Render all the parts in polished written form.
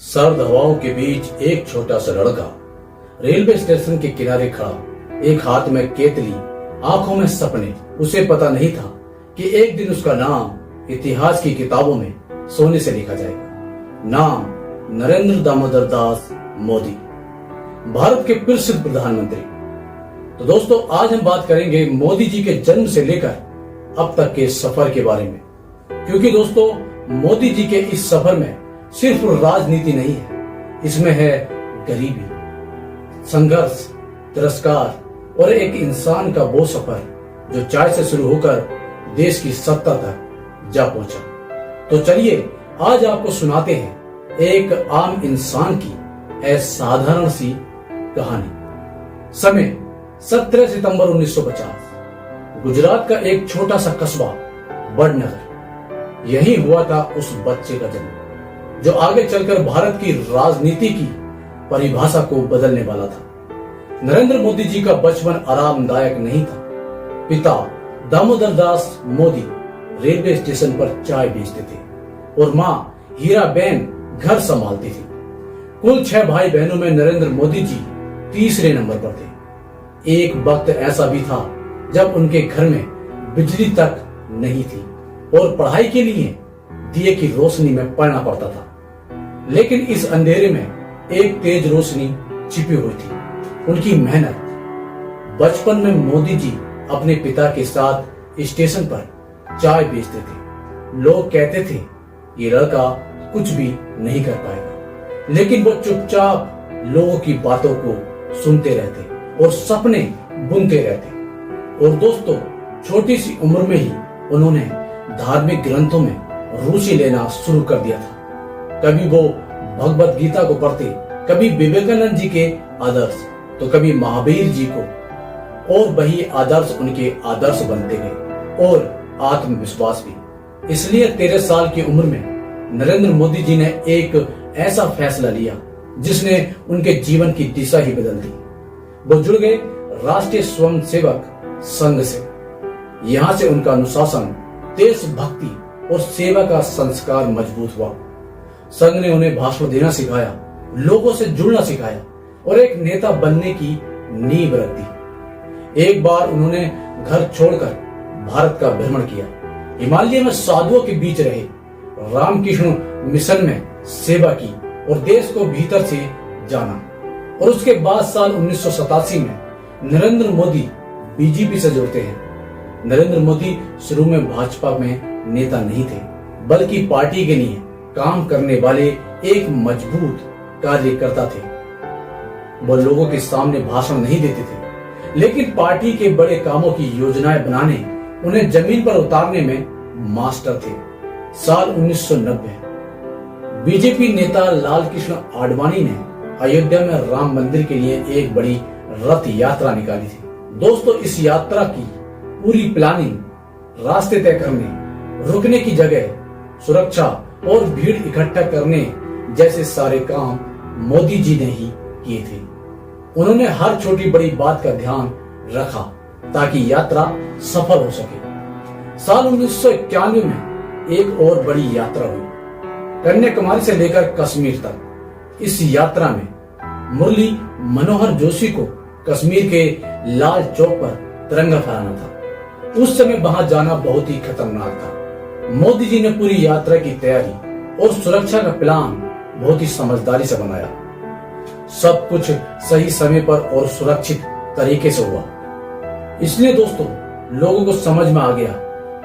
सर्द हवाओं के बीच एक छोटा सा लड़का रेलवे स्टेशन के किनारे खड़ा, एक हाथ में केतली, आंखों में सपने। उसे पता नहीं था कि एक दिन उसका नाम इतिहास की किताबों में सोने से लिखा जाएगा। नाम नरेंद्र दामोदर दास मोदी, भारत के प्रसिद्ध प्रधानमंत्री। तो दोस्तों, आज हम बात करेंगे मोदी जी के जन्म से लेकर अब तक के सफर के बारे में, क्योंकि दोस्तों मोदी जी के इस सफर में सिर्फ राजनीति नहीं है, इसमें है गरीबी, संघर्ष, तिरस्कार और एक इंसान का वो सफर जो चाय से शुरू होकर देश की सत्ता तक जा पहुंचा। तो चलिए आज आपको सुनाते हैं एक आम इंसान की असाधारण सी कहानी। समय 17 सितंबर 1950, गुजरात का एक छोटा सा कस्बा वडनगर। यही हुआ था उस बच्चे का जन्म जो आगे चलकर भारत की राजनीति की परिभाषा को बदलने वाला था। नरेंद्र मोदी जी का बचपन आरामदायक नहीं था। पिता दामोदर दास मोदी रेलवे स्टेशन पर चाय बेचते थे और माँ हीराबेन घर संभालती थी। कुल 6 भाई बहनों में नरेंद्र मोदी जी तीसरे नंबर पर थे। एक वक्त ऐसा भी था जब उनके घर में बिजली तक नहीं थी और पढ़ाई के लिए दिए की रोशनी में पढ़ना पड़ता था। लेकिन इस अंधेरे में एक तेज रोशनी छिपी हुई थी, उनकी मेहनत। बचपन में मोदी जी अपने पिता के साथ स्टेशन पर चाय बेचते थे। लोग कहते थे ये लड़का कुछ भी नहीं कर पाएगा, लेकिन वो चुपचाप लोगों की बातों को सुनते रहते और सपने बुनते रहते। और दोस्तों, छोटी सी उम्र में ही उन्होंने धार्मिक ग्रंथों में रुचि लेना शुरू कर दिया था। कभी वो भगवत गीता को पढ़ते, कभी विवेकानंद जी के आदर्श, तो कभी महावीर जी को, और वही आदर्श उनके आदर्श बनते गए और आत्मविश्वास भी। इसलिए 13 साल की उम्र में नरेंद्र मोदी जी ने एक ऐसा फैसला लिया जिसने उनके जीवन की दिशा ही बदल दी। वो जुड़ गए राष्ट्रीय स्वयंसेवक संघ से। यहां से उनका अनुशासन, देशभक्ति और सेवा का संस्कार मजबूत हुआ। संघ ने उन्हें भाषण देना सिखाया, लोगों से जुड़ना सिखाया और एक नेता बनने की नींव रख दी। एक बार उन्होंने घर छोड़कर भारत का भ्रमण किया, हिमालय में साधुओं के बीच रहे, रामकृष्ण मिशन में सेवा की और देश को भीतर से जाना। और उसके बाद साल 1987 में नरेंद्र मोदी बीजेपी से जुड़ते हैं। नरेंद्र मोदी शुरू में भाजपा में नेता नहीं थे, बल्कि पार्टी के लिए काम करने वाले एक मजबूत कार्यकर्ता थे। वो लोगों के सामने भाषण नहीं देते थे, लेकिन पार्टी के बड़े कामों की योजनाएं बनाने, उन्हें जमीन पर उतारने में मास्टर थे। साल 1990 बीजेपी नेता लाल कृष्ण आडवाणी ने अयोध्या में राम मंदिर के लिए एक बड़ी रथ यात्रा निकाली थी। दोस्तों, इस यात्रा की पूरी प्लानिंग, रास्ते तय करने, रुकने की जगह, सुरक्षा और भीड़ इकट्ठा करने जैसे सारे काम मोदी जी ने ही किए थे। उन्होंने हर छोटी बड़ी बात का ध्यान रखा ताकि यात्रा सफल हो सके। साल 1991 में एक और बड़ी यात्रा हुई, कन्याकुमारी से लेकर कश्मीर तक। इस यात्रा में मुरली मनोहर जोशी को कश्मीर के लाल चौक पर तिरंगा फहराना था। उस समय वहां जाना बहुत ही खतरनाक था। मोदी जी ने पूरी यात्रा की तैयारी और सुरक्षा का प्लान बहुत ही समझदारी से बनाया। सब कुछ सही समय पर और सुरक्षित तरीके से हुआ। इसलिए दोस्तों, लोगों को समझ में आ गया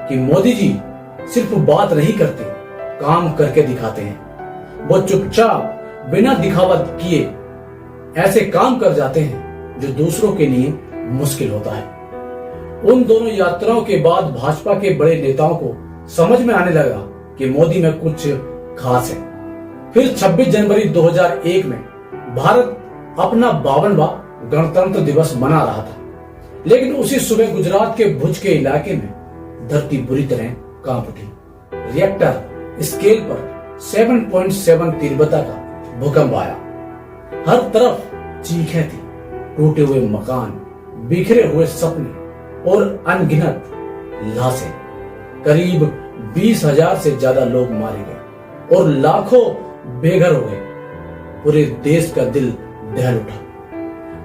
कि मोदी जी सिर्फ बात नहीं करते, काम करके दिखाते हैं। वो चुपचाप बिना दिखावा किए ऐसे काम कर जाते हैं जो दूसरों के लिए मुश्किल होता है। उन दोनों यात्राओं के बाद भाजपा के बड़े नेताओं को समझ में आने लगा कि मोदी में कुछ खास है। फिर 26 जनवरी 2001 में भारत अपना 52वां गणतंत्र दिवस मना रहा था, लेकिन उसी सुबह गुजरात के भुज के इलाके में धरती बुरी तरह कांप उठी। रिएक्टर स्केल पर 7.7 तीव्रता का भूकंप आया। हर तरफ चीखें थी, टूटे हुए मकान, बिखरे हुए सपने और अनगिनत लाशें। करीब 20,000 से ज्यादा लोग मारे गए और लाखों बेघर हो गए। पूरे देश का दिल दहल उठा।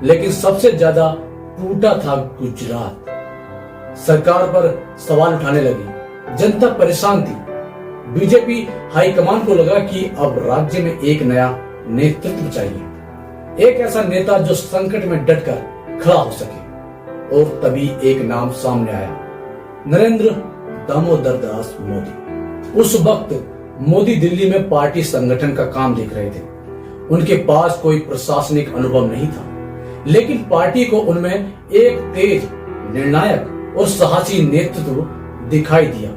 लेकिन सबसे ज्यादा टूटा था गुजरात। सरकार पर सवाल उठाने लगी, जनता परेशान थी। बीजेपी हाईकमान को लगा कि अब राज्य में एक नया नेतृत्व चाहिए, एक ऐसा नेता जो संकट में डटकर खड़ा हो सके। और तभी एक नाम सामने आया, नरेंद्र दामोदर दास मोदी। उस वक्त मोदी दिल्ली में पार्टी संगठन का काम देख रहे थे। उनके पास कोई प्रशासनिक अनुभव नहीं था, लेकिन पार्टी को उनमें एक तेज, निर्णायक और साहसी नेतृत्व दिखाई दिया।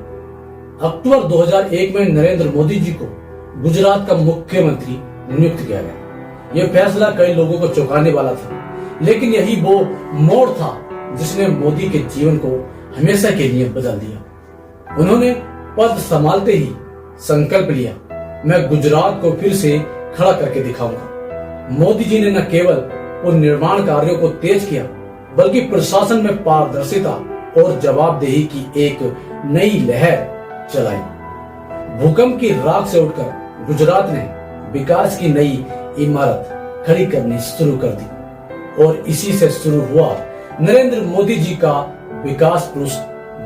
अक्टूबर 2001 में नरेंद्र मोदी जी को गुजरात का मुख्यमंत्री नियुक्त किया गया। यह फैसला कई लोगों को चौंकाने वाला था, लेकिन यही वो मोड़ था जिसने मोदी के जीवन को हमेशा के लिए बदल दिया। उन्होंने पद संभालते ही संकल्प लिया, मैं गुजरात को फिर से खड़ा करके दिखाऊंगा। मोदी जी ने न केवल उन निर्माण कार्यों को तेज किया, बल्कि प्रशासन में पारदर्शिता और जवाबदेही की एक नई लहर चलाई। भूकंप की राख से उठकर गुजरात ने विकास की नई इमारत खड़ी करनी शुरू कर दी और इसी से शुरू हुआ नरेंद्र मोदी जी का विकास पुरुष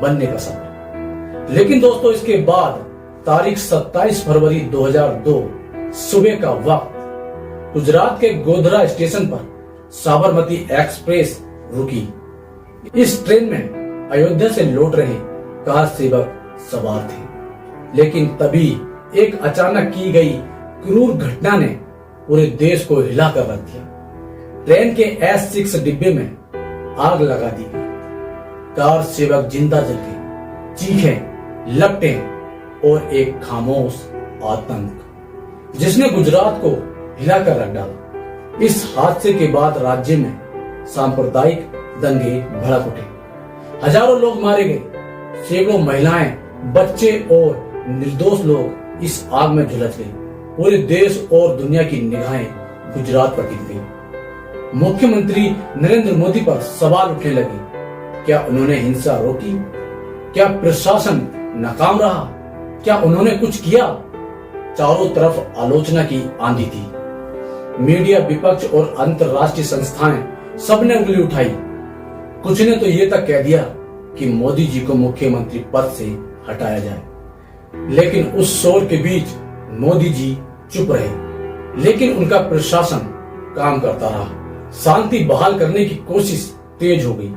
बनने का सफर। लेकिन दोस्तों, इसके बाद तारीख 27 फरवरी 2002 सुबह का वक्त गुजरात के गोधरा स्टेशन पर साबरमती एक्सप्रेस रुकी। इस ट्रेन में अयोध्या से लौट रहे कार सेवक सवार थे, लेकिन तभी एक अचानक की गई क्रूर घटना ने पूरे देश को हिला कर रख दिया। ट्रेन के S6 डिब्बे में आग लगा दी गई। कार सेवक जिंदा जल गए। चीखें, लपटें और एक खामोश आतंक जिसने गुजरात को हिलाकर रख डाला। इस हादसे के बाद राज्य में सांप्रदायिक दंगे भड़क उठे। हजारों लोग मारे गए, सैकड़ों महिलाएं, बच्चे और निर्दोष लोग इस आग में झुलस गए। पूरे देश और दुनिया की निगाहें गुजरात पर टिक गई। मुख्यमंत्री नरेंद्र मोदी पर सवाल उठने लगे, क्या उन्होंने हिंसा रोकी? क्या प्रशासन नाकाम रहा? क्या उन्होंने कुछ किया? चारों तरफ आलोचना की आंधी थी। मीडिया, विपक्ष और अंतर्राष्ट्रीय संस्थाएं सबने उंगली उठाई। कुछ ने तो ये तक कह दिया कि मोदी जी को मुख्यमंत्री पद से हटाया जाए। लेकिन उस शोर के बीच मोदी जी चुप रहे, लेकिन उनका प्रशासन काम करता रहा। शांति बहाल करने की कोशिश तेज हो गई।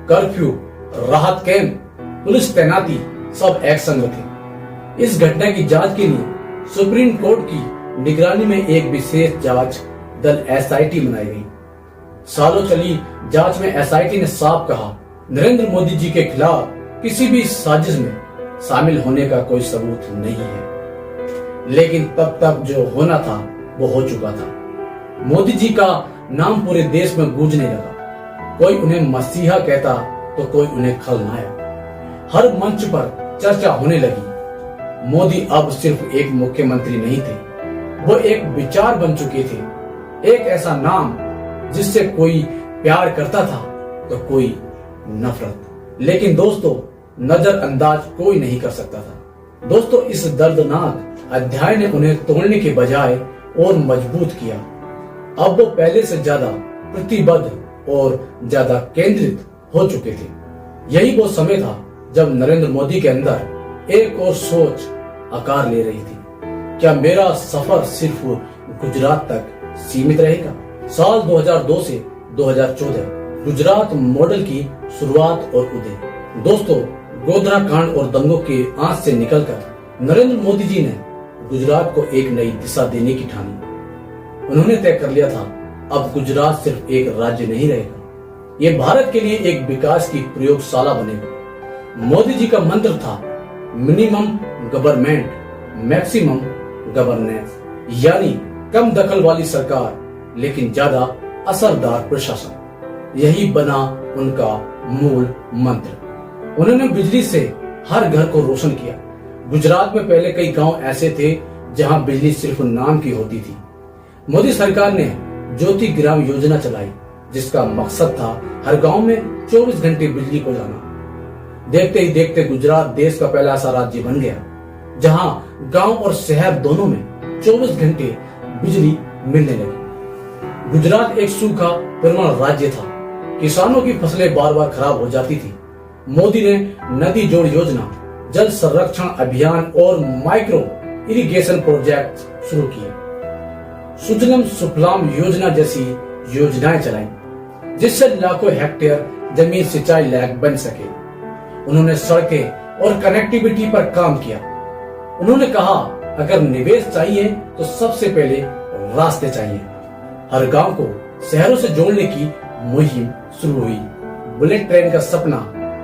कर्फ्यू, राहत कैंप, पुलिस तैनाती सब एक्शन में थे। इस घटना की जांच के लिए सुप्रीम कोर्ट की निगरानी में एक विशेष जांच दल SIT बनाई गई। सालों चली जांच में SIT ने साफ कहा, नरेंद्र मोदी जी के खिलाफ किसी भी साजिश में शामिल होने का कोई सबूत नहीं है। लेकिन तब तक जो होना था वो हो चुका था। मोदी जी का नाम पूरे देश में गूंजने लगा। कोई उन्हें मसीहा कहता तो कोई उन्हें खलनायक। हर मंच पर चर्चा होने लगी। मोदी अब सिर्फ एक मुख्यमंत्री नहीं थे, वो एक विचार बन चुके थे। एक ऐसा नाम जिससे कोई प्यार करता था तो कोई नफरत। लेकिन दोस्तों, नजरअंदाज कोई नहीं कर सकता था। दोस्तों, इस दर्दनाक अध्याय ने उन्हें तोड़ने के बजाय और मजबूत किया। अब वो पहले से ज्यादा प्रतिबद्ध और ज्यादा केंद्रित हो चुके थे। यही वो समय था जब नरेंद्र मोदी के अंदर एक और सोच आकार ले रही थी। क्या मेरा सफर सिर्फ गुजरात तक सीमित रहेगा? साल 2002 से 2014 गुजरात मॉडल की शुरुआत और उदय। दोस्तों, गोधरा कांड और दंगों के आंच से निकलकर नरेंद्र मोदी जी ने गुजरात को एक नई दिशा देने की ठानी। उन्होंने तय कर लिया था, अब गुजरात सिर्फ एक राज्य नहीं रहेगा, ये भारत के लिए एक विकास की प्रयोगशाला बनेगा। मोदी जी का मंत्र था, मिनिमम गवर्नमेंट, मैक्सिमम गवर्नेंस, यानी कम दखल वाली सरकार लेकिन ज्यादा असरदार प्रशासन। यही बना उनका मूल मंत्र। उन्होंने बिजली से हर घर को रोशन किया। गुजरात में पहले कई गांव ऐसे थे जहां बिजली सिर्फ नाम की होती थी। मोदी सरकार ने ज्योति ग्राम योजना चलाई, जिसका मकसद था हर गांव में 24 घंटे बिजली को जाना। देखते ही देखते गुजरात देश का पहला ऐसा राज्य बन गया जहां गांव और शहर दोनों में 24 घंटे बिजली मिलने लगी। गुजरात एक सूखा प्रवण राज्य था। किसानों की फसलें बार बार खराब हो जाती थी। मोदी ने नदी जोड़ योजना, जल संरक्षण अभियान और माइक्रो इरिगेशन प्रोजेक्ट शुरू किए। सुजलम सुफलाम योजना जैसी योजनाएं चलाई, जिससे लाखों हेक्टेयर जमीन सिंचाई लायक बन सके। उन्होंने सड़कें और कनेक्टिविटी पर काम किया। उन्होंने कहा, अगर निवेश चाहिए तो सबसे पहले रास्ते चाहिए। हर गांव को शहरों से जोड़ने की मुहिम शुरू हुई। बुलेट ट्रेन का सपना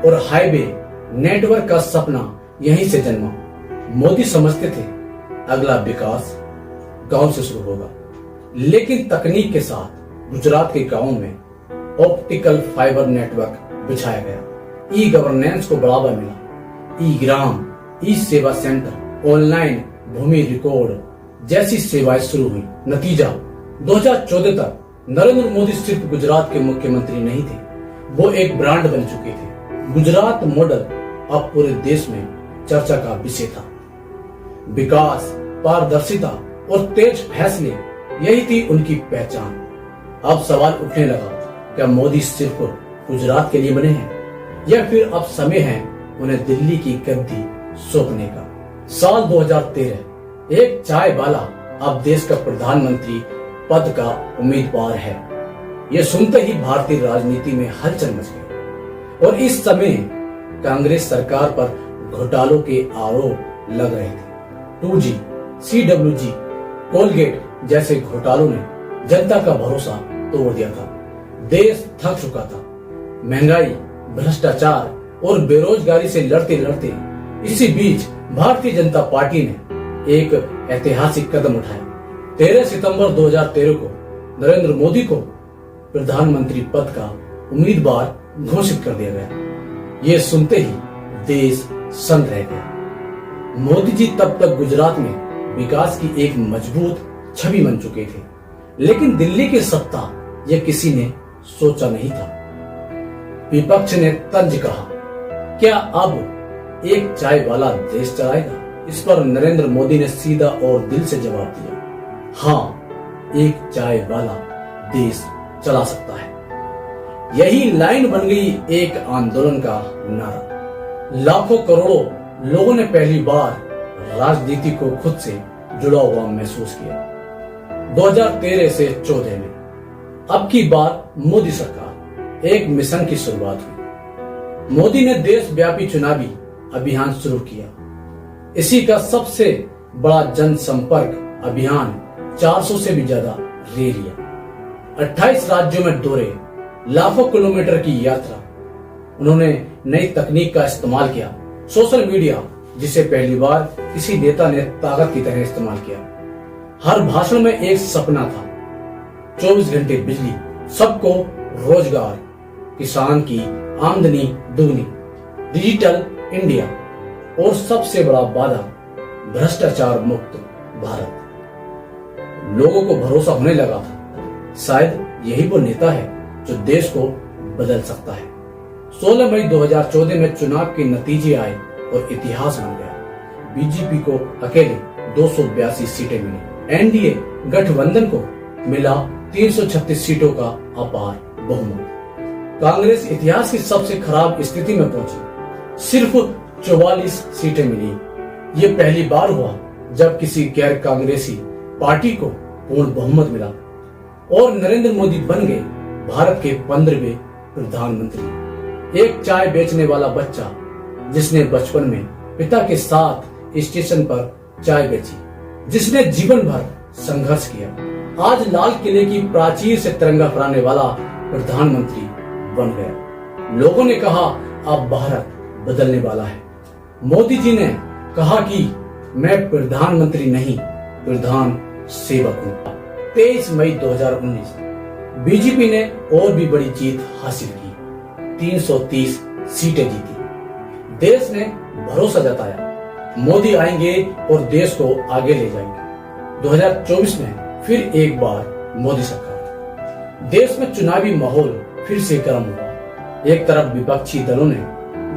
और हाईवे नेटवर्क का सपना यहीं से जन्मा। मोदी समझते थे अगला विकास गांव से शुरू होगा, लेकिन तकनीक के साथ गुजरात के गांवों में ऑप्टिकल फाइबर नेटवर्क बिछाया गया। ई गवर्नेंस को बढ़ावा मिला। ई ग्राम, ई सेवा सेंटर, ऑनलाइन भूमि रिकॉर्ड जैसी सेवाएं शुरू हुई। नतीजा 2014 तक नरेंद्र मोदी सिर्फ गुजरात के मुख्यमंत्री नहीं थे, वो एक ब्रांड बन चुके थे। गुजरात मॉडल अब पूरे देश में चर्चा का विषय था। विकास, पारदर्शिता और तेज फैसले, यही थी उनकी पहचान। अब सवाल उठने लगा, क्या मोदी सिर्फ गुजरात के लिए बने हैं या फिर अब समय है उन्हें दिल्ली की गद्दी सौंपने का। साल 2013, एक चाय वाला अब देश का प्रधानमंत्री पद का उम्मीदवार है। यह सुनते ही भारतीय राजनीति में हलचल मच गई और इस समय कांग्रेस सरकार पर घोटालों के आरोप लग रहे थे। 2G, CWG, कोलगेट जैसे घोटालों ने जनता का भरोसा तोड़ दिया था। देश थक चुका था। महंगाई, भ्रष्टाचार और बेरोजगारी से लड़ते लड़ते इसी बीच भारतीय जनता पार्टी ने एक ऐतिहासिक कदम उठाया। 13 सितंबर 2013 को नरेंद्र मोदी को प्रधानमंत्री पद का उम्मीदवार घोषित कर दिया गया। ये सुनते ही देश सन्न रह गया। मोदी जी तब तक गुजरात में विकास की एक मजबूत छवि बन चुके थे, लेकिन दिल्ली की सत्ता यह किसी ने सोचा नहीं था। विपक्ष ने तंज कहा, क्या अब एक चाय वाला देश चलाएगा? इस पर नरेंद्र मोदी ने सीधा और दिल से जवाब दिया, हाँ, एक चाय वाला देश चला सकता है। यही लाइन बन गई एक आंदोलन का नारा। लाखों करोड़ों लोगों ने पहली बार राजनीति को खुद से जुड़ा हुआ महसूस किया। 2013 से 14 में अब की बार मोदी सरकार एक मिशन की शुरुआत हुई। मोदी ने देशव्यापी चुनावी अभियान शुरू किया। इसी का सबसे बड़ा जनसंपर्क अभियान 400 से भी ज्यादा रैलियां, 28 राज्यों में दौरे, लाखों किलोमीटर की यात्रा। उन्होंने नई तकनीक का इस्तेमाल किया, सोशल मीडिया, जिसे पहली बार किसी नेता ने ताकत की तरह इस्तेमाल किया। हर भाषण में एक सपना था, 24 घंटे बिजली, सबको रोजगार, किसान की आमदनी दुगनी, डिजिटल इंडिया और सबसे बड़ा वादा भ्रष्टाचार मुक्त भारत। लोगों को भरोसा होने लगा था, शायद यही वो नेता है जो देश को बदल सकता है। 16 मई 2014 में चुनाव के नतीजे आए और इतिहास बन गया। बीजेपी को अकेले 282 सीटें मिली। एनडीए गठबंधन को मिला 336 सीटों का अपार बहुमत। कांग्रेस इतिहास की सबसे खराब स्थिति में पहुंची, सिर्फ 44 सीटें मिली। ये पहली बार हुआ जब किसी गैर कांग्रेसी पार्टी को पूर्ण बहुमत मिला और नरेंद्र मोदी बन गए भारत के 15वें प्रधानमंत्री। एक चाय बेचने वाला बच्चा जिसने बचपन में पिता के साथ स्टेशन पर चाय बेची, जिसने जीवन भर संघर्ष किया, आज लाल किले की प्राचीर से तिरंगा फहराने वाला प्रधानमंत्री बन गया। लोगों ने कहा अब भारत बदलने वाला है। मोदी जी ने कहा कि मैं प्रधानमंत्री नहीं, प्रधान सेवक हूं। 23 मई 2019 बीजेपी ने और भी बड़ी जीत हासिल की, 330 सीटें जीती। देश ने भरोसा जताया, मोदी आएंगे और देश को आगे ले जाएंगे। 2024 में फिर एक बार मोदी सरकार। देश में चुनावी माहौल फिर से गर्म हुआ। एक तरफ विपक्षी दलों ने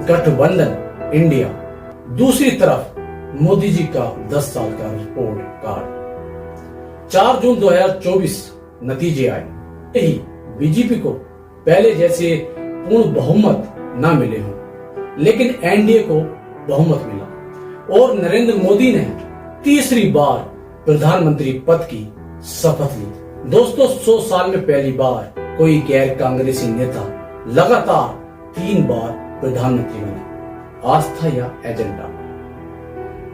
गठबंधन इंडिया, दूसरी तरफ मोदी जी का 10 साल का रिपोर्ट कार्ड। 4 जून 2024 नतीजे आए। यही बीजेपी को पहले जैसे पूर्ण बहुमत न मिले हों, लेकिन एनडीए को बहुमत मिला और नरेंद्र मोदी ने तीसरी बार प्रधानमंत्री पद की शपथ ली। दोस्तों, 100 साल में पहली बार कोई गैर कांग्रेसी नेता लगातार 3 बार प्रधानमंत्री बने। आस्था या एजेंडा?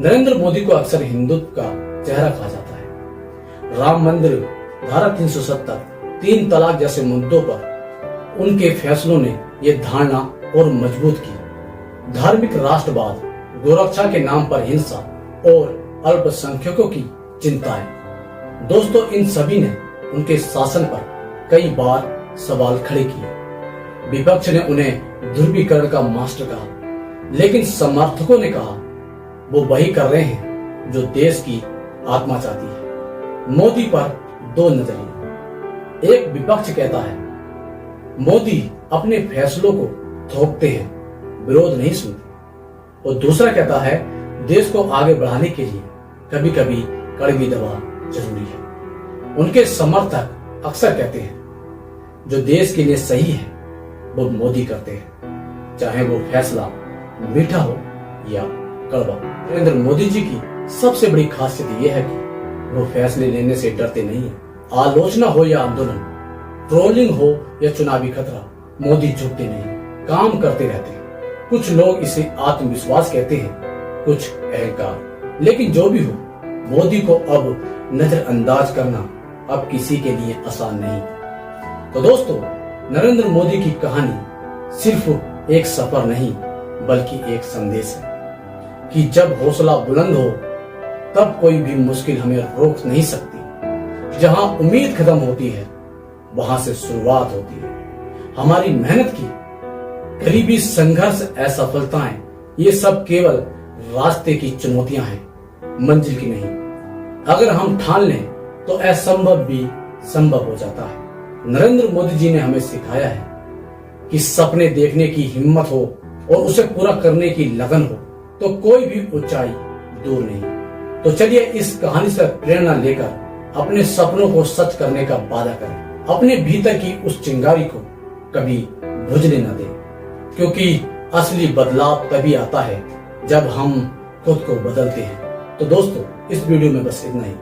नरेंद्र मोदी को अक्सर हिंदुत्व का चेहरा कहा जाता है। राम मंदिर, धारा 370, 3 तलाक जैसे मुद्दों पर उनके फैसलों ने यह धारणा और मजबूत की। धार्मिक राष्ट्रवाद, गोरक्षा के नाम पर हिंसा और अल्पसंख्यकों की चिंताएं। दोस्तों, इन सभी ने उनके शासन पर कई बार सवाल खड़े किए। विपक्ष ने उन्हें ध्रुवीकरण का मास्टर कहा, लेकिन समर्थकों ने कहा वो वही कर रहे हैं जो देश की आत्मा चाहती है। मोदी पर 2 नजरिए। एक विपक्ष कहता है मोदी अपने फैसलों को थोपते हैं, विरोध नहीं सुनते। और दूसरा कहता है देश को आगे बढ़ाने के लिए कभी कभी कड़वी दवा जरूरी है। उनके समर्थक अक्सर कहते हैं जो देश के लिए सही है वो मोदी करते हैं, चाहे वो फैसला मीठा हो या कड़वा। नरेंद्र मोदी जी की सबसे बड़ी खासियत यह है कि वो फैसले लेने से डरते नहीं है। आलोचना हो या आंदोलन, ट्रोलिंग हो या चुनावी खतरा, मोदी झुकते नहीं, काम करते रहते हैं। कुछ लोग इसे आत्मविश्वास कहते हैं, कुछ अहंकार। लेकिन जो भी हो, मोदी को अब नजरअंदाज करना अब किसी के लिए आसान नहीं। तो दोस्तों, नरेंद्र मोदी की कहानी सिर्फ एक सफर नहीं बल्कि एक संदेश है कि जब हौसला बुलंद हो तब कोई भी मुश्किल हमें रोक नहीं सकती। जहां उम्मीद खत्म होती है वहां से शुरुआत होती है। हमारी मेहनत की, गरीबी, संघर्ष, असफलताएं, ये सब केवल रास्ते की चुनौतियां हैं, मंजिल की नहीं। अगर हम ठान लें तो असंभव भी संभव हो जाता है। नरेंद्र मोदी जी ने हमें सिखाया है कि सपने देखने की हिम्मत हो और उसे पूरा करने की लगन हो तो कोई भी ऊंचाई दूर नहीं। तो चलिए इस कहानी से प्रेरणा लेकर अपने सपनों को सच करने का वादा करें। अपने भीतर की उस चिंगारी को कभी बुझने न दें, क्योंकि असली बदलाव तभी आता है जब हम खुद को बदलते हैं। तो दोस्तों, इस वीडियो में बस इतना ही।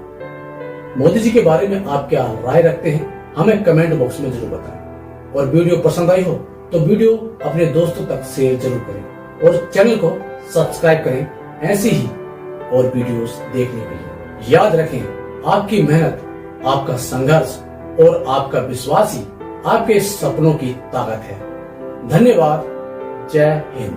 मोदी जी के बारे में आप क्या राय रखते हैं हमें कमेंट बॉक्स में जरूर बताएं। और वीडियो पसंद आई हो तो वीडियो अपने दोस्तों तक शेयर जरूर करें और चैनल को सब्सक्राइब करें ऐसी ही और वीडियोस देखने के लिए। याद रखें, आपकी मेहनत, आपका संघर्ष और आपका विश्वास ही आपके सपनों की ताकत है। धन्यवाद। जय हिंद।